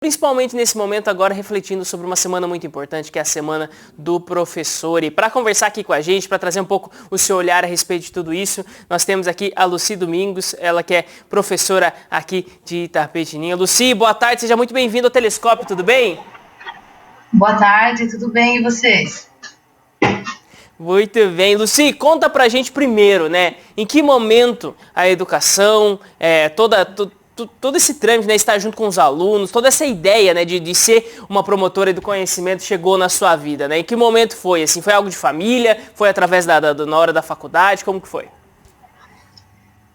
Principalmente nesse momento agora, refletindo sobre uma semana muito importante, que é a Semana do Professor. E para conversar aqui com a gente, para trazer um pouco o seu olhar a respeito de tudo isso, nós temos aqui a Lucy Domingos, ela que é professora aqui de Itapetininga. Lucy, boa tarde, seja muito bem-vinda ao Telescópio, tudo bem? Boa tarde, tudo bem e vocês? Muito bem. Lucy, conta pra gente primeiro, né? Em que momento a educação, todo esse trâmite, né, estar junto com os alunos, toda essa ideia, né, de ser uma promotora do conhecimento chegou na sua vida, né? Em que momento foi? Assim, foi algo de família? Foi através na hora da faculdade? Como que foi?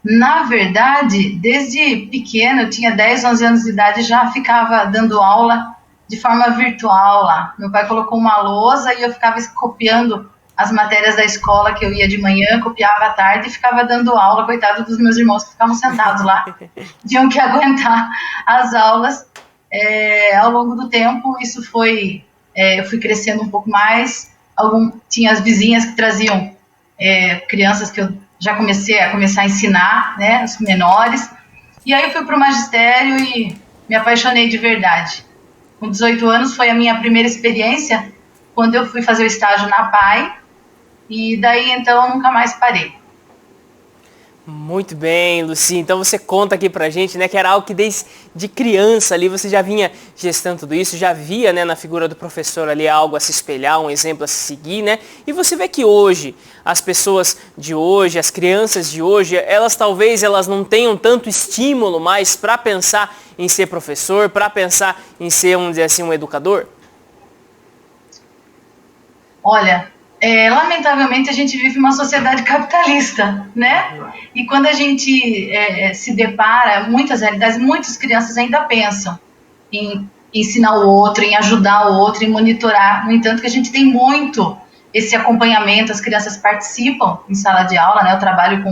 Na verdade, desde pequena, eu tinha 10, 11 anos de idade, já ficava dando aula de forma virtual lá. Meu pai colocou uma lousa e eu ficava copiando as matérias da escola que eu ia de manhã, copiava à tarde e ficava dando aula, coitado dos meus irmãos que ficavam sentados lá, tinham que aguentar as aulas. Ao longo do tempo, eu fui crescendo um pouco mais, tinha as vizinhas que traziam crianças que eu já comecei a ensinar, né, os menores, e aí eu fui para o magistério e me apaixonei de verdade. Com 18 anos foi a minha primeira experiência, quando eu fui fazer o estágio na PAI, e daí então eu nunca mais parei. Muito bem, Lucy. Então você conta aqui pra gente, né, que era algo que desde criança ali você já vinha gestando tudo isso, já via, né, na figura do professor ali algo a se espelhar, um exemplo a se seguir, né? E você vê que hoje, as pessoas de hoje, as crianças de hoje, elas não tenham tanto estímulo mais para pensar em ser professor, para pensar em ser, vamos dizer assim, um educador? Olha, lamentavelmente a gente vive uma sociedade capitalista, né? E quando a gente se depara, muitas realidades, muitas crianças ainda pensam em ensinar o outro, em ajudar o outro, em monitorar. No entanto, que a gente tem muito esse acompanhamento, as crianças participam em sala de aula, né? Eu trabalho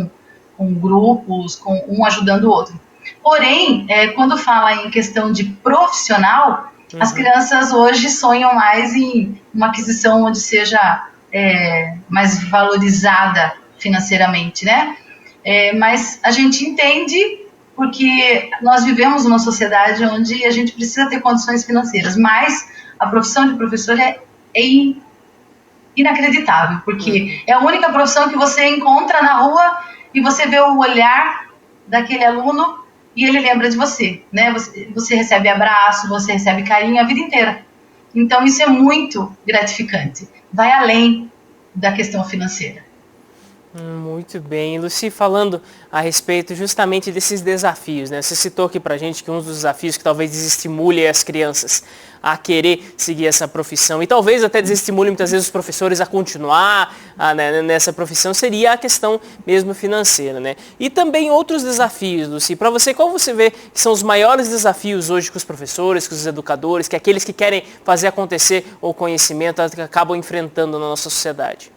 com grupos, com um ajudando o outro. Porém, quando fala em questão de profissional, as crianças hoje sonham mais em uma aquisição onde seja mais valorizada financeiramente, né? Mas a gente entende porque nós vivemos uma sociedade onde a gente precisa ter condições financeiras, mas a profissão de professor é inacreditável, porque é a única profissão que você encontra na rua e você vê o olhar daquele aluno e ele lembra de você, né? Você recebe abraço, você recebe carinho a vida inteira. Então isso é muito gratificante. Vai além da questão financeira. Muito bem. Lucy, falando a respeito justamente desses desafios, né? Você citou aqui pra gente que um dos desafios que talvez desestimule as crianças a querer seguir essa profissão e talvez até desestimule muitas vezes os professores a continuar né, nessa profissão seria a questão mesmo financeira, né? E também outros desafios, Lucy. Para você, qual você vê que são os maiores desafios hoje que os professores, que os educadores, que aqueles que querem fazer acontecer o conhecimento acabam enfrentando na nossa sociedade?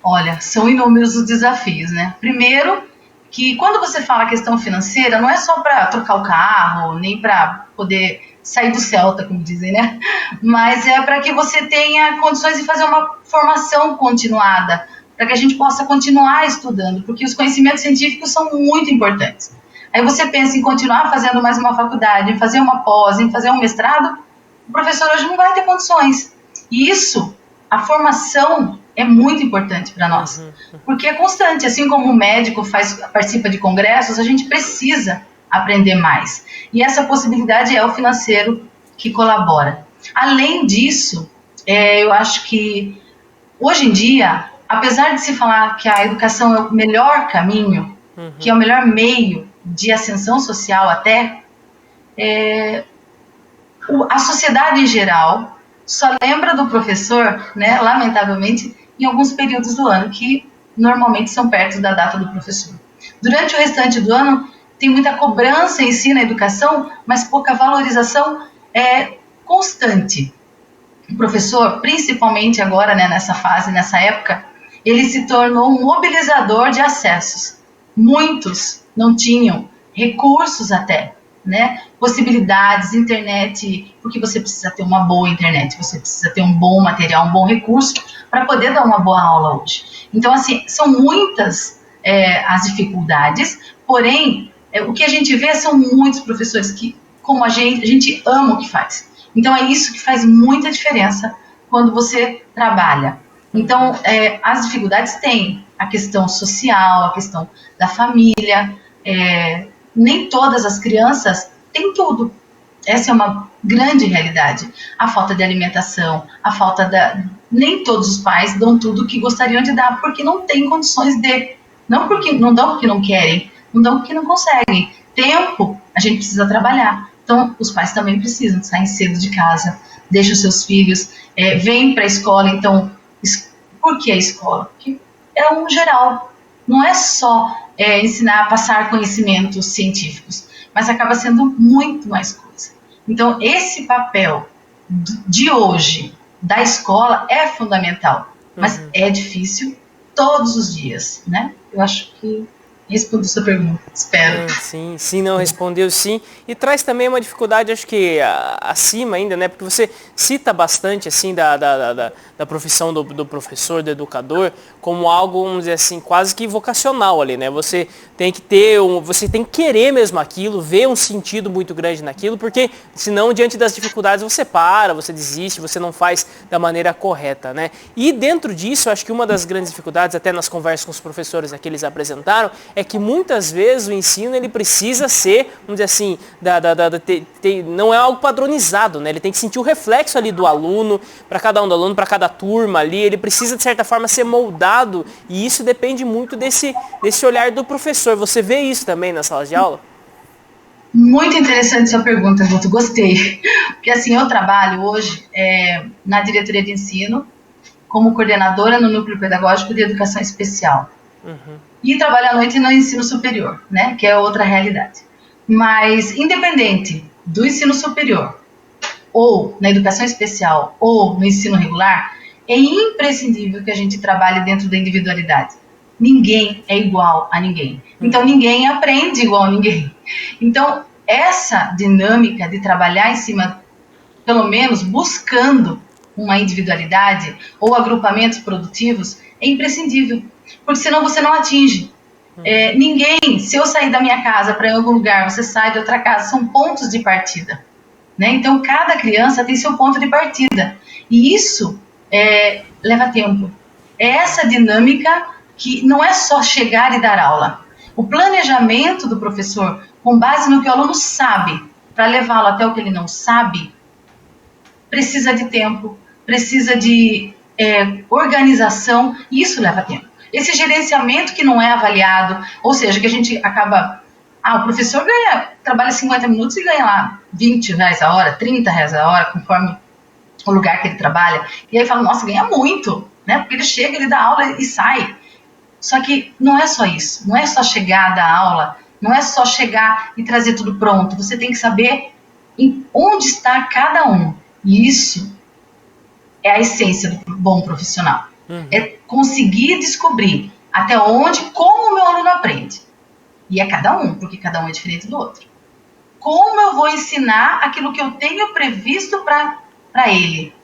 Olha, são inúmeros os desafios, né? Primeiro, que quando você fala questão financeira, não é só para trocar o carro, nem para poder sair do Celta, como dizem, né? Mas é para que você tenha condições de fazer uma formação continuada, para que a gente possa continuar estudando, porque os conhecimentos científicos são muito importantes. Aí você pensa em continuar fazendo mais uma faculdade, em fazer uma pós, em fazer um mestrado, o professor hoje não vai ter condições. E isso, a formação é muito importante para nós, porque é constante, assim como o médico participa de congressos, a gente precisa aprender mais. E essa possibilidade é o financeiro que colabora. Além disso, eu acho que hoje em dia, apesar de se falar que a educação é o melhor caminho, que é o melhor meio de ascensão social até, a sociedade em geral só lembra do professor, né, lamentavelmente, em alguns períodos do ano, que normalmente são perto da data do professor. Durante o restante do ano, tem muita cobrança em si na educação, mas pouca valorização constante. O professor, principalmente agora, né, nessa fase, nessa época, ele se tornou um mobilizador de acessos. Muitos não tinham recursos até, né? Possibilidades, internet, porque você precisa ter uma boa internet, você precisa ter um bom material, um bom recurso para poder dar uma boa aula hoje. Então, assim, são muitas as dificuldades, porém, o que a gente vê são muitos professores que como a gente ama o que faz. Então é isso que faz muita diferença quando você trabalha. Então, as dificuldades têm a questão social, a questão da família, nem todas as crianças têm tudo. Essa é uma grande realidade. A falta de alimentação, a falta da... Nem todos os pais dão tudo o que gostariam de dar, porque não têm condições de... Não dão porque não querem, não dão porque não conseguem. Tempo, a gente precisa trabalhar. Então, os pais também precisam sair cedo de casa, deixam os seus filhos, vêm para a escola. Então, por que a escola? Porque é um geral. Não é só ensinar a passar conhecimentos científicos, mas acaba sendo muito mais coisa. Então, esse papel de hoje da escola é fundamental, mas é difícil todos os dias, né? Eu acho que respondi sua pergunta, espero. Sim, não, respondeu sim. E traz também uma dificuldade, acho que acima ainda, né? Porque você cita bastante, assim, da profissão do professor, do educador, como algo, vamos dizer assim, quase que vocacional ali, né? Você tem que você tem que querer mesmo aquilo, ver um sentido muito grande naquilo, porque senão, diante das dificuldades, você para, você desiste, você não faz da maneira correta, né? E dentro disso, acho que uma das grandes dificuldades, até nas conversas com os professores que eles apresentaram, é que muitas vezes o ensino ele precisa ser, vamos dizer assim, não é algo padronizado, né? Ele tem que sentir o reflexo ali do aluno, para cada um do aluno, para cada turma ali, ele precisa de certa forma ser moldado e isso depende muito desse olhar do professor. Você vê isso também nas salas de aula? Muito interessante sua pergunta, Guto, gostei. Porque assim, eu trabalho hoje na diretoria de ensino como coordenadora no núcleo pedagógico de educação especial. E trabalho à noite no ensino superior, né, que é outra realidade. Mas, independente do ensino superior, ou na educação especial, ou no ensino regular, é imprescindível que a gente trabalhe dentro da individualidade. Ninguém é igual a ninguém. Então, ninguém aprende igual a ninguém. Então, essa dinâmica de trabalhar em cima, pelo menos buscando uma individualidade ou agrupamentos produtivos, é imprescindível. Porque senão você não atinge. Ninguém, se eu sair da minha casa para ir em algum lugar, você sai de outra casa, são pontos de partida. Né? Então, cada criança tem seu ponto de partida. E isso leva tempo. É essa dinâmica que não é só chegar e dar aula. O planejamento do professor, com base no que o aluno sabe, para levá-lo até o que ele não sabe, precisa de tempo, precisa de organização, e isso leva tempo. Esse gerenciamento que não é avaliado, ou seja, que a gente acaba... o professor trabalha 50 minutos e ganha lá R$20 a hora, R$30 a hora, conforme o lugar que ele trabalha. E aí fala, nossa, ganha muito, né? Porque ele chega, ele dá aula e sai. Só que não é só isso, não é só chegar, dar aula, não é só chegar e trazer tudo pronto. Você tem que saber onde está cada um. E isso é a essência do bom profissional. É conseguir descobrir até onde, como o meu aluno aprende. E é cada um, porque cada um é diferente do outro. Como eu vou ensinar aquilo que eu tenho previsto para ele?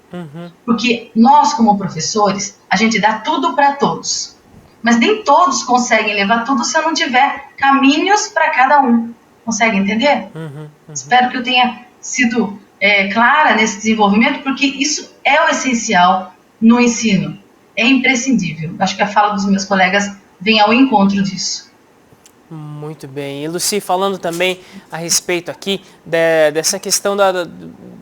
Porque nós, como professores, a gente dá tudo para todos. Mas nem todos conseguem levar tudo se eu não tiver caminhos para cada um. Consegue entender? Espero que eu tenha sido clara nesse desenvolvimento, porque isso é o essencial no ensino. É imprescindível. Acho que a fala dos meus colegas vem ao encontro disso. Muito bem. E Lucy, falando também a respeito aqui dessa questão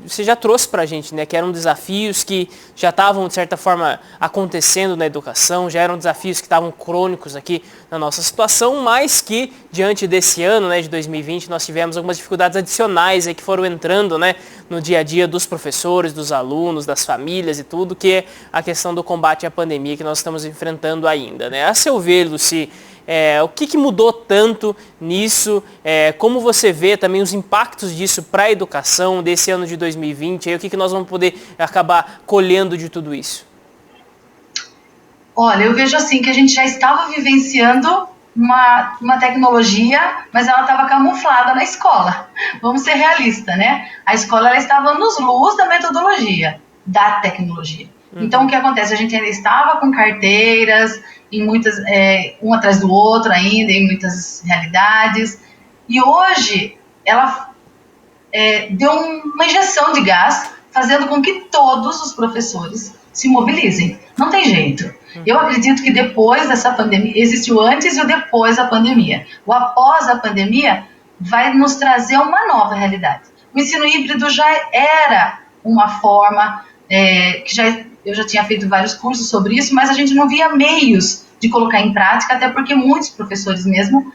você já trouxe para a gente, né, que eram desafios que já estavam, de certa forma, acontecendo na educação, já eram desafios que estavam crônicos aqui na nossa situação, mas que, diante desse ano, né, de 2020, nós tivemos algumas dificuldades adicionais aí que foram entrando, né, no dia a dia dos professores, dos alunos, das famílias e tudo, que é a questão do combate à pandemia que nós estamos enfrentando ainda, né? A seu ver, Lucy, o que mudou tanto nisso? Como você vê também os impactos disso para a educação desse ano de 2020? O que nós vamos poder acabar colhendo de tudo isso? Olha, eu vejo assim que a gente já estava vivenciando uma tecnologia, mas ela estava camuflada na escola. Vamos ser realistas, né? A escola ela estava nos luz da metodologia, da tecnologia. Então, o que acontece? A gente ainda estava com carteiras, em muitas, um atrás do outro ainda, em muitas realidades. E hoje, ela deu uma injeção de gás, fazendo com que todos os professores se mobilizem. Não tem jeito. Eu acredito que depois dessa pandemia, existe o antes e o depois da pandemia. O após a pandemia vai nos trazer uma nova realidade. O ensino híbrido já era uma forma, eu já tinha feito vários cursos sobre isso, mas a gente não via meios de colocar em prática, até porque muitos professores mesmo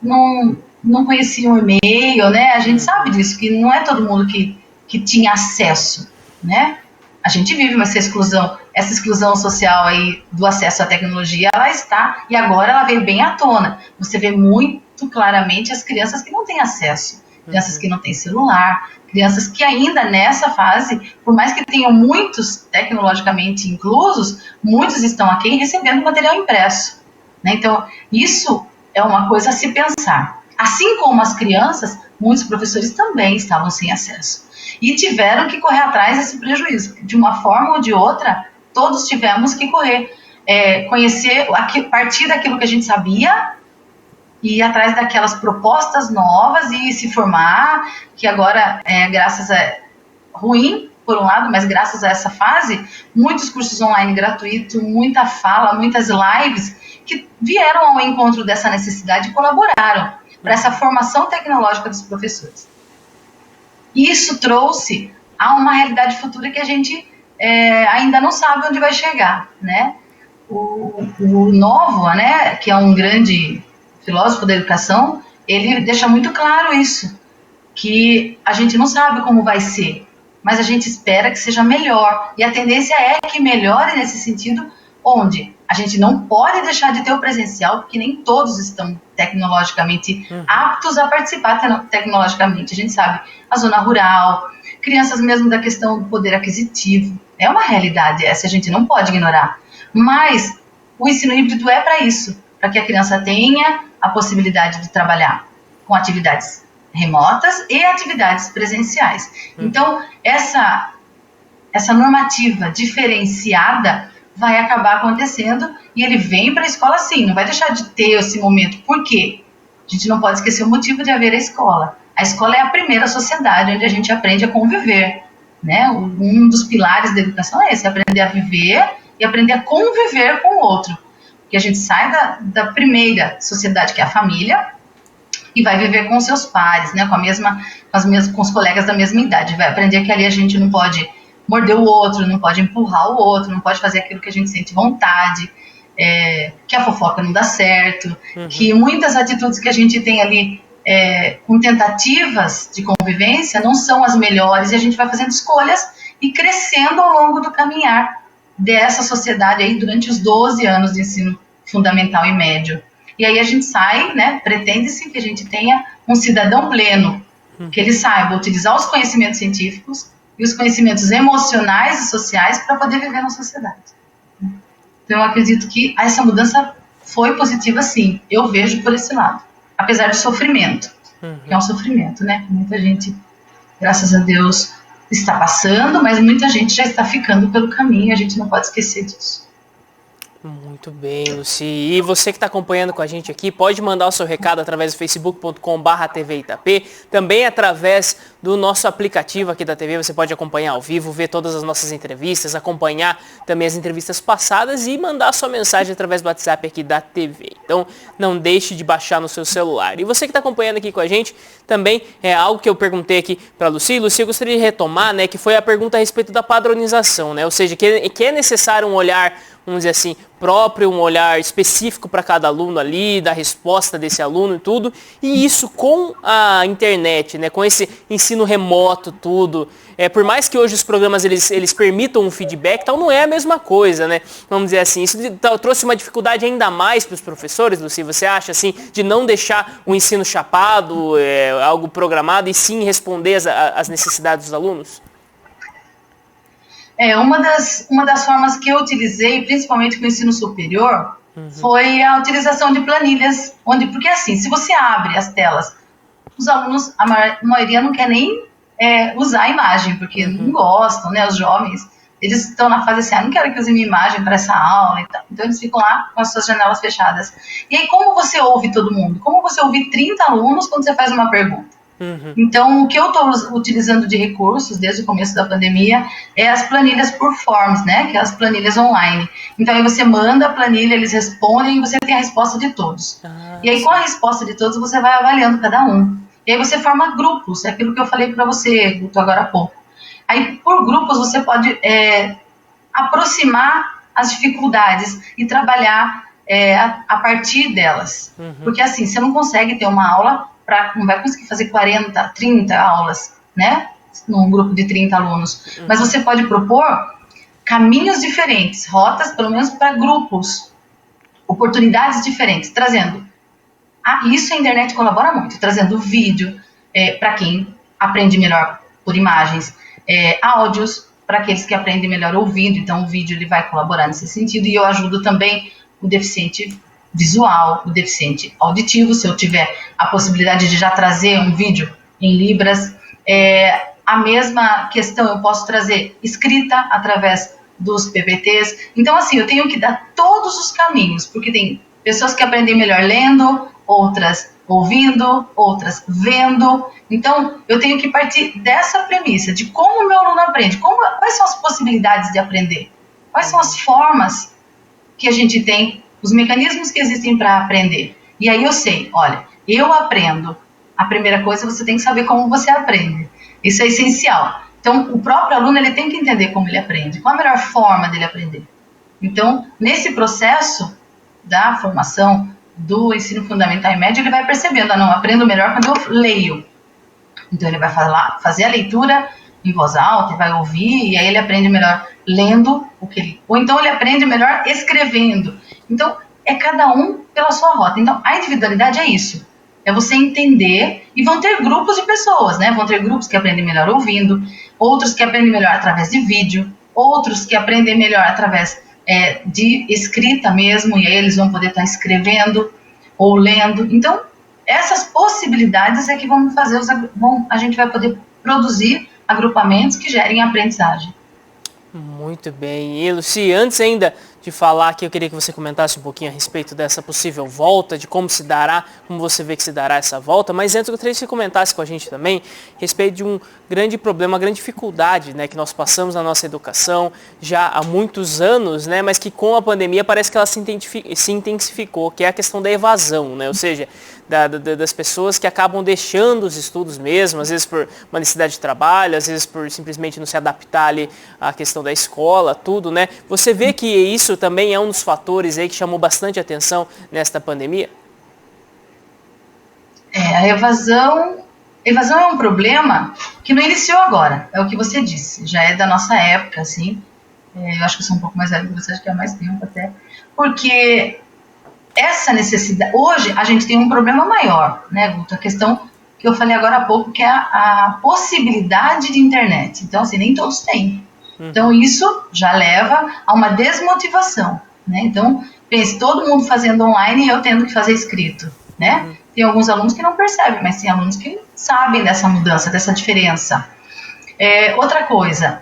não conheciam o e-mail, né? A gente sabe disso, que não é todo mundo que tinha acesso, né? A gente vive essa exclusão social aí do acesso à tecnologia, ela está, e agora ela veio bem à tona. Você vê muito claramente as crianças que não têm acesso, crianças que não têm celular, crianças que ainda nessa fase, por mais que tenham muitos tecnologicamente inclusos, muitos estão aqui recebendo material impresso, né? Então, isso é uma coisa a se pensar. Assim como as crianças, muitos professores também estavam sem acesso. E tiveram que correr atrás desse prejuízo. De uma forma ou de outra, todos tivemos que correr. Conhecer, partir daquilo que a gente sabia, e ir atrás daquelas propostas novas e se formar, que agora, graças a... ruim, por um lado, mas graças a essa fase, muitos cursos online gratuitos, muita fala, muitas lives, que vieram ao encontro dessa necessidade e colaboraram para essa formação tecnológica dos professores. E isso trouxe a uma realidade futura que a gente ainda não sabe onde vai chegar, né? O Novo, né, que é um grande filósofo da educação, ele deixa muito claro isso, que a gente não sabe como vai ser, mas a gente espera que seja melhor, e a tendência é que melhore nesse sentido, onde a gente não pode deixar de ter o presencial, porque nem todos estão tecnologicamente aptos a participar tecnologicamente. A gente sabe, a zona rural, crianças mesmo da questão do poder aquisitivo, é uma realidade essa, a gente não pode ignorar. Mas o ensino híbrido é para isso, para que a criança tenha a possibilidade de trabalhar com atividades remotas e atividades presenciais. Então, essa normativa diferenciada vai acabar acontecendo, e ele vem para a escola sim, não vai deixar de ter esse momento. Por quê? A gente não pode esquecer o motivo de haver a escola. A escola é a primeira sociedade onde a gente aprende a conviver, né? Um dos pilares da educação é esse, aprender a viver e aprender a conviver com o outro. Porque a gente sai da primeira sociedade, que é a família, e vai viver com os seus pares, né? Com os colegas da mesma idade. Vai aprender que ali a gente não pode morder o outro, não pode empurrar o outro, não pode fazer aquilo que a gente sente vontade, que a fofoca não dá certo, que muitas atitudes que a gente tem ali com tentativas de convivência não são as melhores, e a gente vai fazendo escolhas e crescendo ao longo do caminhar dessa sociedade aí durante os 12 anos de ensino fundamental e médio. E aí a gente sai, né, pretende-se que a gente tenha um cidadão pleno, que ele saiba utilizar os conhecimentos científicos e os conhecimentos emocionais e sociais para poder viver na sociedade. Então eu acredito que essa mudança foi positiva sim, eu vejo por esse lado, apesar do sofrimento, que é um sofrimento, né, muita gente, graças a Deus, está passando, mas muita gente já está ficando pelo caminho, a gente não pode esquecer disso. Muito bem, Lucy. E você que está acompanhando com a gente aqui, pode mandar o seu recado através do facebook.com/TV Itapê, também através do nosso aplicativo aqui da TV, você pode acompanhar ao vivo, ver todas as nossas entrevistas, acompanhar também as entrevistas passadas e mandar sua mensagem através do WhatsApp aqui da TV. Então, não deixe de baixar no seu celular. E você que está acompanhando aqui com a gente, também é algo que eu perguntei aqui para a Lucy. Lucy, eu gostaria de retomar, né, que foi a pergunta a respeito da padronização, né? Ou seja, que é necessário um olhar, vamos dizer assim, próprio, um olhar específico para cada aluno ali, da resposta desse aluno e tudo. E isso com a internet, né, com esse ensino remoto, tudo. Por mais que hoje os programas eles permitam um feedback, tal, não é a mesma coisa, né? Vamos dizer assim, isso trouxe uma dificuldade ainda mais para os professores, Lucy. Você acha, assim, de não deixar o ensino chapado, algo programado, e sim responder às necessidades dos alunos? Uma das formas que eu utilizei, principalmente com o ensino superior, foi a utilização de planilhas, porque assim, se você abre as telas, os alunos, a maioria não quer nem usar a imagem, porque não gostam, né, os jovens, eles estão na fase assim, não quero que use minha imagem para essa aula e tal. Então eles ficam lá com as suas janelas fechadas. E aí como você ouve todo mundo? Como você ouve 30 alunos quando você faz uma pergunta? Então, o que eu estou utilizando de recursos desde o começo da pandemia é as planilhas por forms, né? Que é as planilhas online. Então, aí você manda a planilha, eles respondem e você tem a resposta de todos. E aí, com a resposta de todos, você vai avaliando cada um. E aí você forma grupos, é aquilo que eu falei para você, Guto, agora há pouco. Aí, por grupos, você pode aproximar as dificuldades e trabalhar a partir delas. Porque assim, você não consegue ter uma aula, não vai conseguir fazer 40, 30 aulas, né? Num grupo de 30 alunos. Mas você pode propor caminhos diferentes, rotas, pelo menos para grupos, oportunidades diferentes, trazendo. Isso a internet colabora muito, trazendo vídeo para quem aprende melhor por imagens, áudios para aqueles que aprendem melhor ouvindo, então o vídeo ele vai colaborar nesse sentido, e eu ajudo também o deficiente visual, o deficiente auditivo, se eu tiver a possibilidade de já trazer um vídeo em Libras. A mesma questão eu posso trazer escrita através dos PPTs. Então, assim, eu tenho que dar todos os caminhos, porque tem pessoas que aprendem melhor lendo, outras ouvindo, outras vendo. Então, eu tenho que partir dessa premissa, de como o meu aluno aprende, quais são as possibilidades de aprender, quais são as formas que a gente tem, os mecanismos que existem para aprender. E aí eu sei, olha, eu aprendo. A primeira coisa, você tem que saber como você aprende. Isso é essencial. Então, o próprio aluno ele tem que entender como ele aprende, qual a melhor forma dele aprender. Então, nesse processo da formação do ensino fundamental e médio, ele vai percebendo, não, aprendo melhor quando eu leio. Então, ele vai fazer a leitura em voz alta, e vai ouvir, e aí ele aprende melhor lendo, ou então ele aprende melhor escrevendo. Então, é cada um pela sua rota. Então, a individualidade é isso. É você entender, e vão ter grupos de pessoas, né? Vão ter grupos que aprendem melhor ouvindo, outros que aprendem melhor através de vídeo, outros que aprendem melhor através de escrita mesmo, e aí eles vão poder estar escrevendo ou lendo. Então, essas possibilidades é que vão fazer, a gente vai poder produzir agrupamentos que gerem aprendizagem. Muito bem. E, Luci, antes ainda de falar aqui, eu queria que você comentasse um pouquinho a respeito dessa possível volta, de como se dará, como você vê que se dará essa volta, mas antes eu gostaria que você comentasse com a gente também a respeito de um grande problema, uma grande dificuldade, né, que nós passamos na nossa educação já há muitos anos, né, mas que com a pandemia parece que ela se intensificou, que é a questão da evasão, né, ou seja, das pessoas que acabam deixando os estudos mesmo, às vezes por uma necessidade de trabalho, às vezes por simplesmente não se adaptar ali à questão da escola, tudo, né? Você vê que isso também é um dos fatores aí que chamou bastante atenção nesta pandemia? A evasão é um problema que não iniciou agora, é o que você disse, já é da nossa época, assim, eu acho que eu sou um pouco mais velho que você, acho que é mais tempo até, porque essa necessidade, hoje a gente tem um problema maior, né, Guto? A questão que eu falei agora há pouco, que é a possibilidade de internet. Então, assim, nem todos têm. Então, isso já leva a uma desmotivação, né? Então, pense, todo mundo fazendo online e eu tendo que fazer escrito, né? Tem alguns alunos que não percebem, mas tem alunos que sabem dessa mudança, dessa diferença. Outra coisa,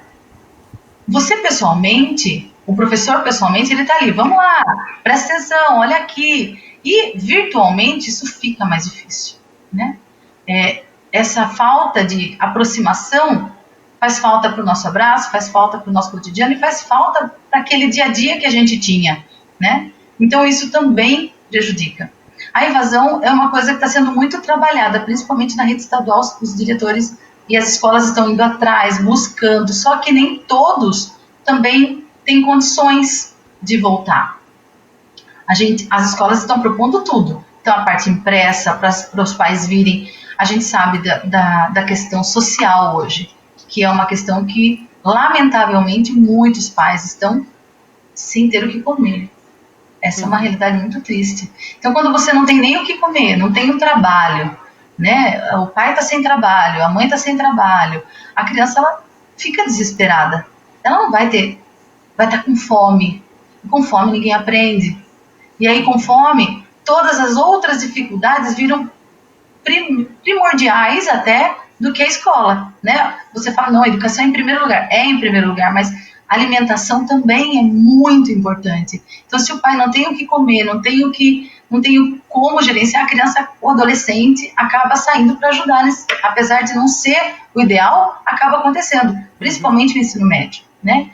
você pessoalmente, o professor pessoalmente, ele está ali, vamos lá, presta atenção, olha aqui. E virtualmente isso fica mais difícil, né? Essa falta de aproximação faz falta para o nosso abraço, faz falta para o nosso cotidiano e faz falta para aquele dia a dia que a gente tinha, né? Então isso também prejudica. A evasão é uma coisa que está sendo muito trabalhada, principalmente na rede estadual, os diretores e as escolas estão indo atrás, buscando, só que nem todos também têm condições de voltar. As escolas estão propondo tudo, então a parte impressa, para os pais virem, a gente sabe da questão social hoje, que é uma questão que, lamentavelmente, muitos pais estão sem ter o que comer. Essa é uma realidade muito triste. Então, quando você não tem nem o que comer, não tem o trabalho, né? O pai está sem trabalho, a mãe está sem trabalho, a criança ela fica desesperada. Ela não vai estar com fome. E com fome ninguém aprende. E aí, com fome, todas as outras dificuldades viram primordiais até do que a escola, né? Você fala, não, a educação é em primeiro lugar. É em primeiro lugar, mas alimentação também é muito importante. Então, se o pai não tem o que comer, não tem como gerenciar, a criança ou adolescente acaba saindo para ajudar, apesar de não ser o ideal, acaba acontecendo, principalmente no ensino médio, né?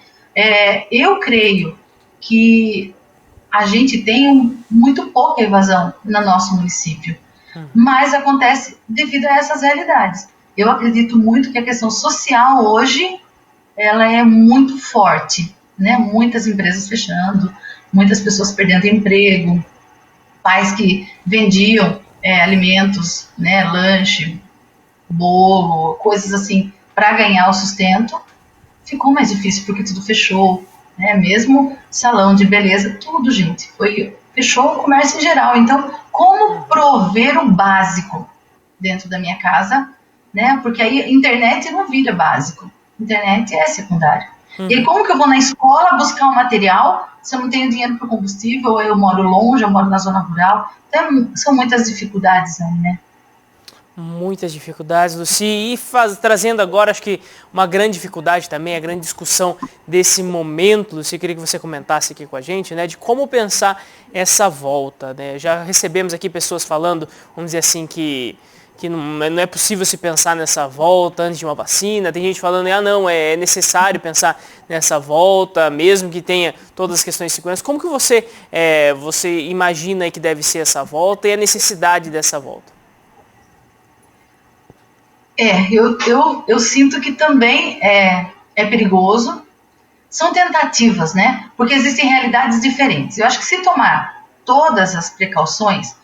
Eu creio que a gente tem muito pouca evasão no nosso município, mas acontece devido a essas realidades. Eu acredito muito que a questão social hoje ela é muito forte, né? Muitas empresas fechando, muitas pessoas perdendo emprego, pais que vendiam alimentos, né? Lanche, bolo, coisas assim, para ganhar o sustento, ficou mais difícil porque tudo fechou, né? Mesmo salão de beleza, tudo, gente, fechou o comércio em geral. Então, como prover o básico dentro da minha casa, né? Porque aí a internet não vira básico, a internet é secundário. E aí, como que eu vou na escola buscar um material se eu não tenho dinheiro para combustível, ou eu moro longe, eu moro na zona rural? Então, são muitas dificuldades aí, né? Muitas dificuldades, Lucy, e trazendo agora, acho que uma grande dificuldade também, a grande discussão desse momento, Lucy, eu queria que você comentasse aqui com a gente, né, de como pensar essa volta, né? Já recebemos aqui pessoas falando, vamos dizer assim, que não é possível se pensar nessa volta antes de uma vacina, tem gente falando, não, é necessário pensar nessa volta, mesmo que tenha todas as questões de segurança. Como que você imagina que deve ser essa volta e a necessidade dessa volta? Eu sinto que também é perigoso. São tentativas, né? Porque existem realidades diferentes. Eu acho que se tomar todas as precauções,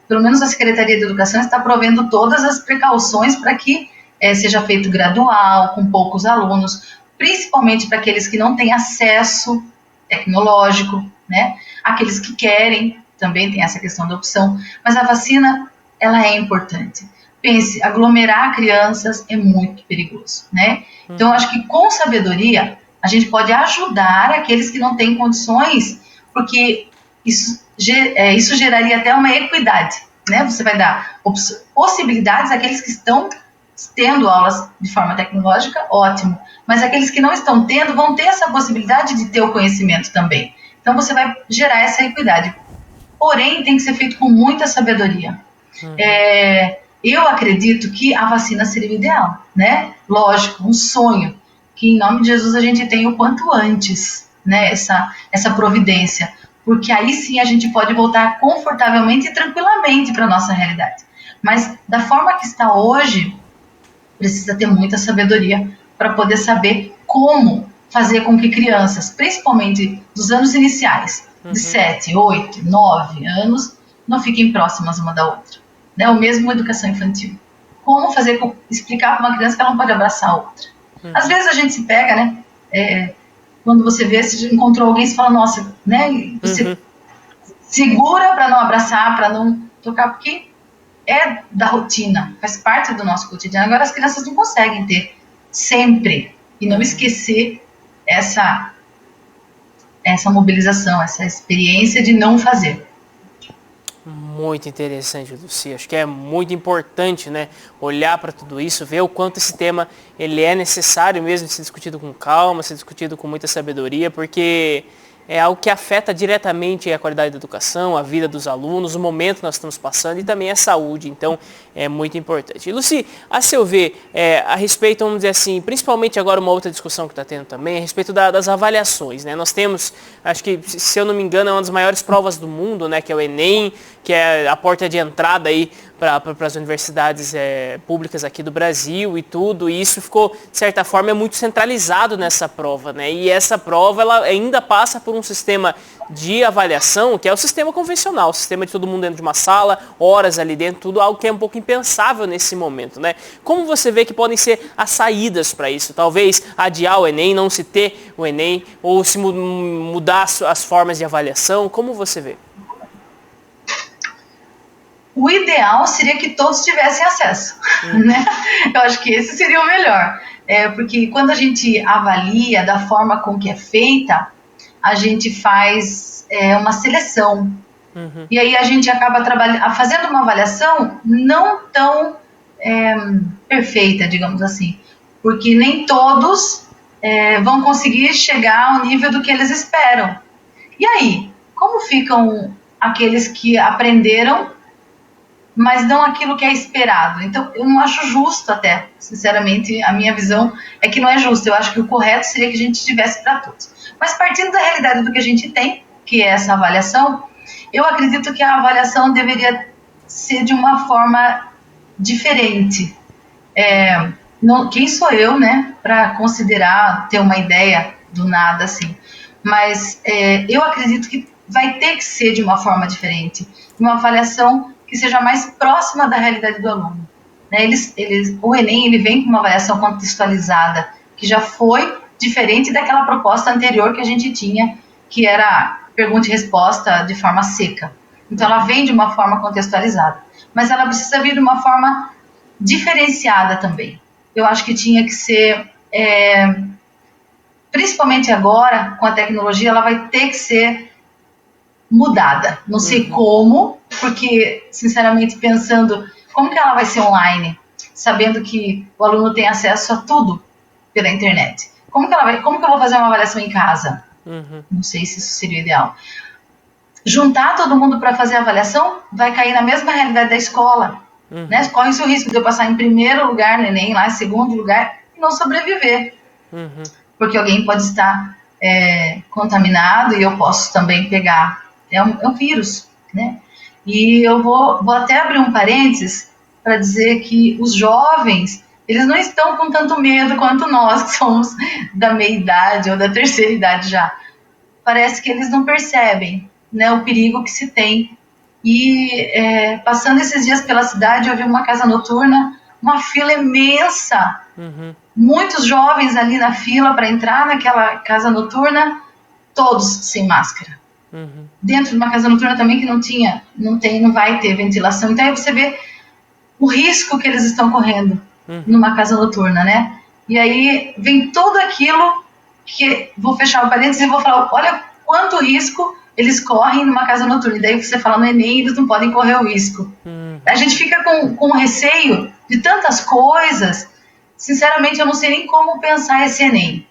pelo menos a Secretaria de Educação está provendo todas as precauções para que seja feito gradual, com poucos alunos, principalmente para aqueles que não têm acesso tecnológico, né? Aqueles que querem, também tem essa questão da opção, mas a vacina, ela é importante. Pense, aglomerar crianças é muito perigoso, né? Então, eu acho que com sabedoria, a gente pode ajudar aqueles que não têm condições, porque isso geraria até uma equidade, né? Você vai dar possibilidades àqueles que estão tendo aulas de forma tecnológica, ótimo. Mas aqueles que não estão tendo, vão ter essa possibilidade de ter o conhecimento também. Então, você vai gerar essa equidade. Porém, tem que ser feito com muita sabedoria. Eu acredito que a vacina seria o ideal, né? Lógico, um sonho, que em nome de Jesus a gente tenha o quanto antes, né? Essa providência, porque aí sim a gente pode voltar confortavelmente e tranquilamente para a nossa realidade. Mas da forma que está hoje, precisa ter muita sabedoria para poder saber como fazer com que crianças, principalmente dos anos iniciais, de 7, 8, 9 anos, não fiquem próximas uma da outra. Né? O mesmo educação infantil. Como explicar para uma criança que ela não pode abraçar a outra. Às vezes a gente se pega, né? Quando você vê, se encontrou alguém, você fala, nossa, né? Você segura para não abraçar, para não tocar, porque é da rotina, faz parte do nosso cotidiano. Agora as crianças não conseguem ter sempre e não esquecer essa mobilização, essa experiência de não fazer. Muito interessante, Lucy. Acho que é muito importante, né, olhar para tudo isso, ver o quanto esse tema ele é necessário mesmo de ser discutido com calma, ser discutido com muita sabedoria, porque é algo que afeta diretamente a qualidade da educação, a vida dos alunos, o momento que nós estamos passando e também a saúde. Então, é muito importante. E, Lucy, a seu ver, a respeito, vamos dizer assim, principalmente agora uma outra discussão que está tendo também, a respeito das avaliações, né? Nós temos, acho que, se eu não me engano, é uma das maiores provas do mundo, né? Que é o Enem, que é a porta de entrada aí para as universidades públicas aqui do Brasil e tudo, e isso ficou, de certa forma, muito centralizado nessa prova, né? E essa prova, ela ainda passa por um sistema de avaliação, que é o sistema convencional, o sistema de todo mundo dentro de uma sala, horas ali dentro, tudo algo que é um pouco impensável nesse momento, né? Como você vê que podem ser as saídas para isso? Talvez adiar o Enem, não se ter o Enem, ou se mudar as formas de avaliação, como você vê? O ideal seria que todos tivessem acesso, né? Eu acho que esse seria o melhor, porque quando a gente avalia da forma com que é feita, a gente faz uma seleção, e aí a gente acaba fazendo uma avaliação não tão perfeita, digamos assim, porque nem todos vão conseguir chegar ao nível do que eles esperam. E aí, como ficam aqueles que aprenderam, mas não aquilo que é esperado? Então, eu não acho justo até, sinceramente, a minha visão é que não é justo. Eu acho que o correto seria que a gente tivesse para todos. Mas partindo da realidade do que a gente tem, que é essa avaliação, eu acredito que a avaliação deveria ser de uma forma diferente. Quem sou eu, né, para considerar, ter uma ideia do nada, assim. Mas eu acredito que vai ter que ser de uma forma diferente, uma avaliação que seja mais próxima da realidade do aluno. Né? O Enem ele vem com uma avaliação contextualizada, que já foi diferente daquela proposta anterior que a gente tinha, que era pergunta e resposta de forma seca. Então ela vem de uma forma contextualizada, mas ela precisa vir de uma forma diferenciada também. Eu acho que tinha que ser, principalmente agora, com a tecnologia, ela vai ter que ser mudada. Não sei como, porque, sinceramente, pensando, como que ela vai ser online, sabendo que o aluno tem acesso a tudo pela internet? Como que eu vou fazer uma avaliação em casa? Não sei se isso seria ideal. Juntar todo mundo para fazer a avaliação vai cair na mesma realidade da escola. Né? Corre-se o risco de eu passar em primeiro lugar no Enem, lá em segundo lugar, e não sobreviver. Porque alguém pode estar contaminado e eu posso também pegar. É um vírus. Né? E eu vou até abrir um parênteses para dizer que os jovens, eles não estão com tanto medo quanto nós, que somos da meia-idade ou da terceira idade já. Parece que eles não percebem, né, o perigo que se tem. E passando esses dias pela cidade, eu vi uma casa noturna, uma fila imensa, muitos jovens ali na fila para entrar naquela casa noturna, todos sem máscara. Dentro de uma casa noturna também que não vai ter ventilação. Então aí você vê o risco que eles estão correndo numa casa noturna, né? E aí vem tudo aquilo que, vou fechar o parênteses e vou falar, olha quanto risco eles correm numa casa noturna. E daí você fala no Enem, eles não podem correr o risco. A gente fica com receio de tantas coisas. Sinceramente, eu não sei nem como pensar esse Enem.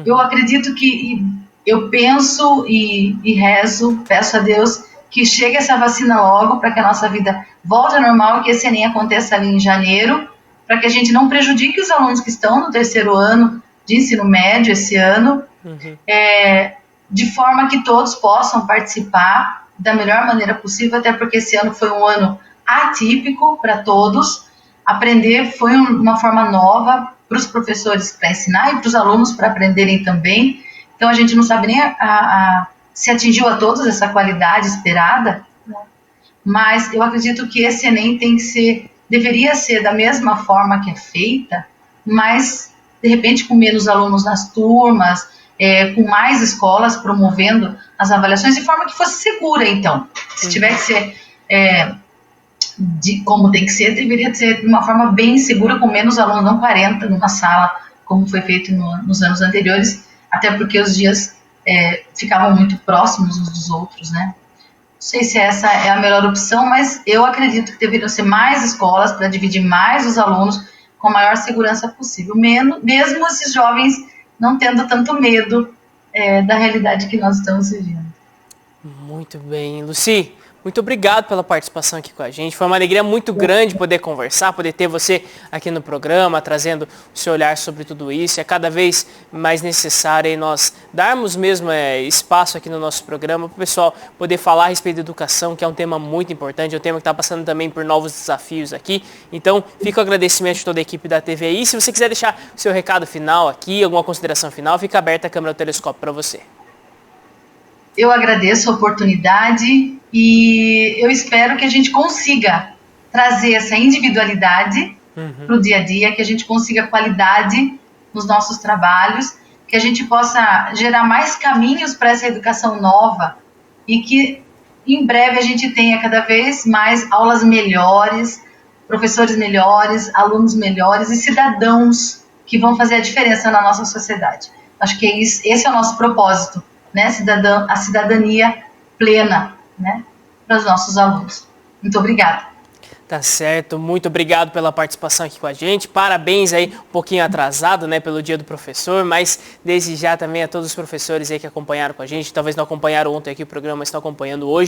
Eu acredito que, eu penso e rezo, peço a Deus que chegue essa vacina logo para que a nossa vida volte ao normal e que esse Enem aconteça ali em janeiro, para que a gente não prejudique os alunos que estão no terceiro ano de ensino médio esse ano, de forma que todos possam participar da melhor maneira possível, até porque esse ano foi um ano atípico para todos. Aprender foi uma forma nova para os professores para ensinar e para os alunos para aprenderem também. Então a gente não sabe nem se atingiu a todos essa qualidade esperada, né? Mas eu acredito que esse Enem deveria ser da mesma forma que é feita, mas de repente com menos alunos nas turmas, com mais escolas promovendo as avaliações de forma que fosse segura. Então, se tiver que ser como tem que ser, deveria ser de uma forma bem segura, com menos alunos, não 40 numa sala, como foi feito nos anos anteriores, até porque os dias ficavam muito próximos uns dos outros, né? Não sei se essa é a melhor opção, mas eu acredito que deveriam ser mais escolas para dividir mais os alunos com a maior segurança possível, mesmo esses jovens não tendo tanto medo da realidade que nós estamos vivendo. Muito bem. Lucy, muito obrigado pela participação aqui com a gente. Foi uma alegria muito grande poder conversar, poder ter você aqui no programa, trazendo o seu olhar sobre tudo isso. É cada vez mais necessário nós darmos mesmo espaço aqui no nosso programa para o pessoal poder falar a respeito da educação, que é um tema muito importante, é um tema que está passando também por novos desafios aqui. Então, fica o agradecimento de toda a equipe da TVI. Se você quiser deixar o seu recado final aqui, alguma consideração final, fica aberta a câmera do telescópio para você. Eu agradeço a oportunidade e eu espero que a gente consiga trazer essa individualidade para o dia a dia, que a gente consiga qualidade nos nossos trabalhos, que a gente possa gerar mais caminhos para essa educação nova e que em breve a gente tenha cada vez mais aulas melhores, professores melhores, alunos melhores e cidadãos que vão fazer a diferença na nossa sociedade. Acho que esse é o nosso propósito. Né, a cidadania plena, né, para os nossos alunos. Muito obrigada. Tá certo, muito obrigado pela participação aqui com a gente, parabéns aí, um pouquinho atrasado, né, pelo Dia do Professor, mas desde já também a todos os professores aí que acompanharam com a gente, talvez não acompanharam ontem aqui o programa, mas estão acompanhando hoje.